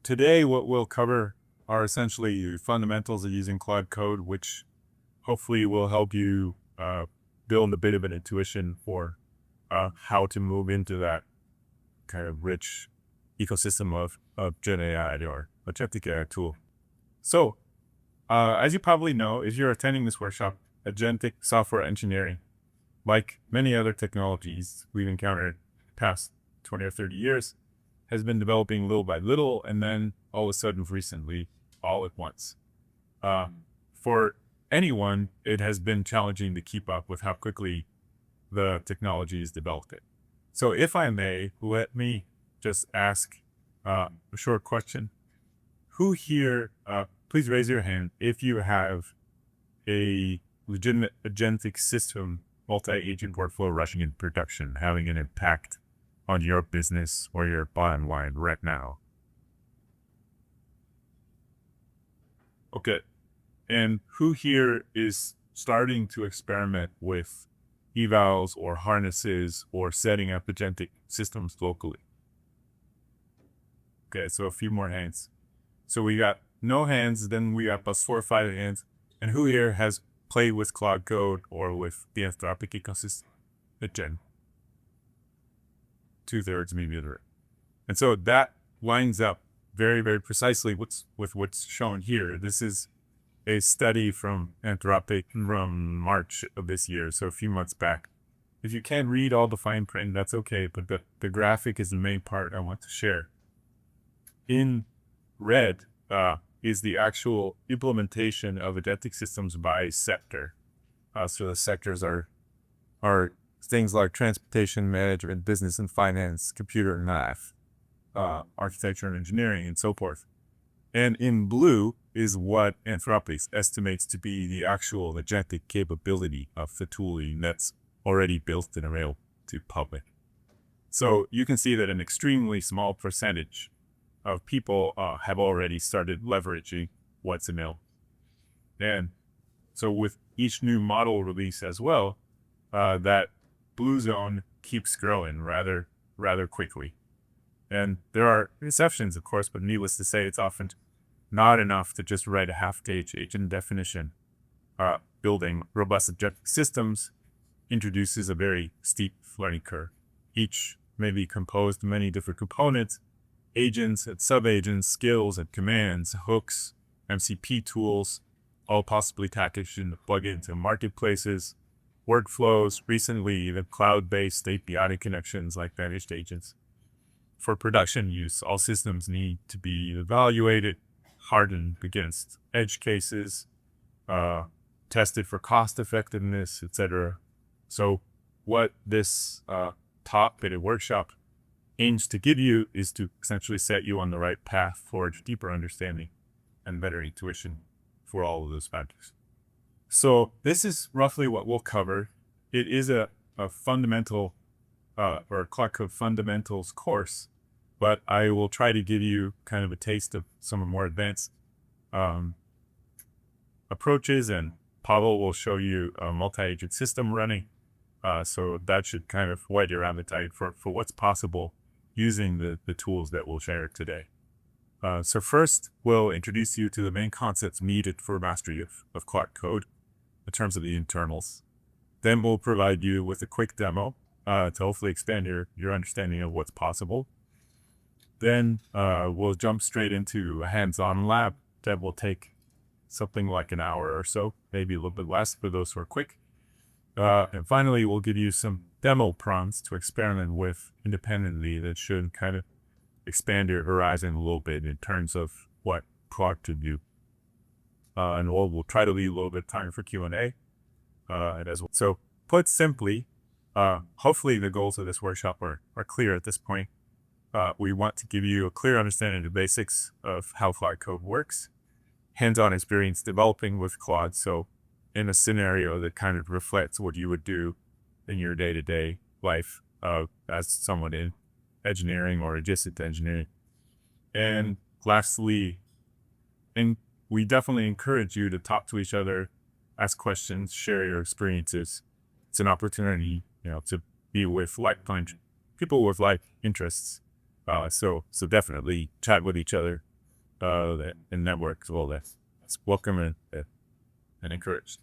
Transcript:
today what we'll cover are essentially fundamentals of using Claude Code, which hopefully will help you build a bit of an intuition for how to move into that kind of rich ecosystem of Gen AI or Agentic AI tool. So, as you probably know, if you're attending this workshop, Agentic software engineering, like many other technologies we've encountered past 20 or 30 years, has been developing little by little, and then all of a sudden recently, all at once. For anyone, it has been challenging to keep up with how quickly the technology is developed. So if I may, let me just ask a short question. Who here, please raise your hand if you have a legitimate agentic system, multi-agent workflow rushing in production, having an impact on your business or your bottom line right now. Okay. And who here is starting to experiment with evals or harnesses or setting up agentic systems locally? Okay, so a few more hands. So we got no hands, then we got plus 4 or 5 hands. And who here has played with Claude Code or with the Anthropic ecosystem? Gen. 2/3, maybe a third. And so that lines up very, very precisely with what's shown here. This is a study from Anthropic from March of this year, so a few months back. If you can't read all the fine print, that's okay, but the graphic is the main part I want to share. In red is the actual implementation of agentic systems by sector. So the sectors are things like transportation management, business and finance, computer and math, architecture and engineering, and so forth. And in blue is what Anthropic estimates to be the actual agentic capability of the tooling that's already built and available to public. So you can see that an extremely small percentage of people have already started leveraging what's available. And so with each new model release as well, that blue zone keeps growing rather quickly. And there are exceptions, of course, but needless to say, it's often not enough to just write a half-page agent definition. Building robust agentic systems introduces a very steep learning curve. Each may be composed of many different components, agents and subagents, skills and commands, hooks, MCP tools, all possibly packaged into plugins and marketplaces, workflows, recently even cloud-based API connections like managed agents. For production use, all systems need to be evaluated, hardened against edge cases, tested for cost effectiveness, etc. So what this top-bitted workshop aims to give you is to essentially set you on the right path towards deeper understanding and better intuition for all of those factors. So this is roughly what we'll cover. It is a fundamental or a Claude Code fundamentals course, but I will try to give you kind of a taste of some more advanced approaches, and Pavel will show you a multi-agent system running. So that should kind of whet your appetite for what's possible using the tools that we'll share today. So first, we'll introduce you to the main concepts needed for mastery of Claude Code in terms of the internals. Then we'll provide you with a quick demo to hopefully expand your understanding of what's possible. Then we'll jump straight into a hands-on lab that will take something like an hour or so, maybe a little bit less for those who are quick. And finally, we'll give you some demo prompts to experiment with independently that should kind of expand your horizon a little bit in terms of what Claude could do. And we'll try to leave a little bit of time for Q&A as well. So put simply, hopefully the goals of this workshop are clear at this point. We want to give you a clear understanding of the basics of how Claude Code works, hands-on experience developing with Claude. So in a scenario that kind of reflects what you would do in your day-to-day life as someone in engineering or adjacent to engineering. And lastly, we definitely encourage you to talk to each other, ask questions, share your experiences. It's an opportunity, to be with like-minded people with like interests. So definitely chat with each other and networks, all that. It's welcome and encouraged.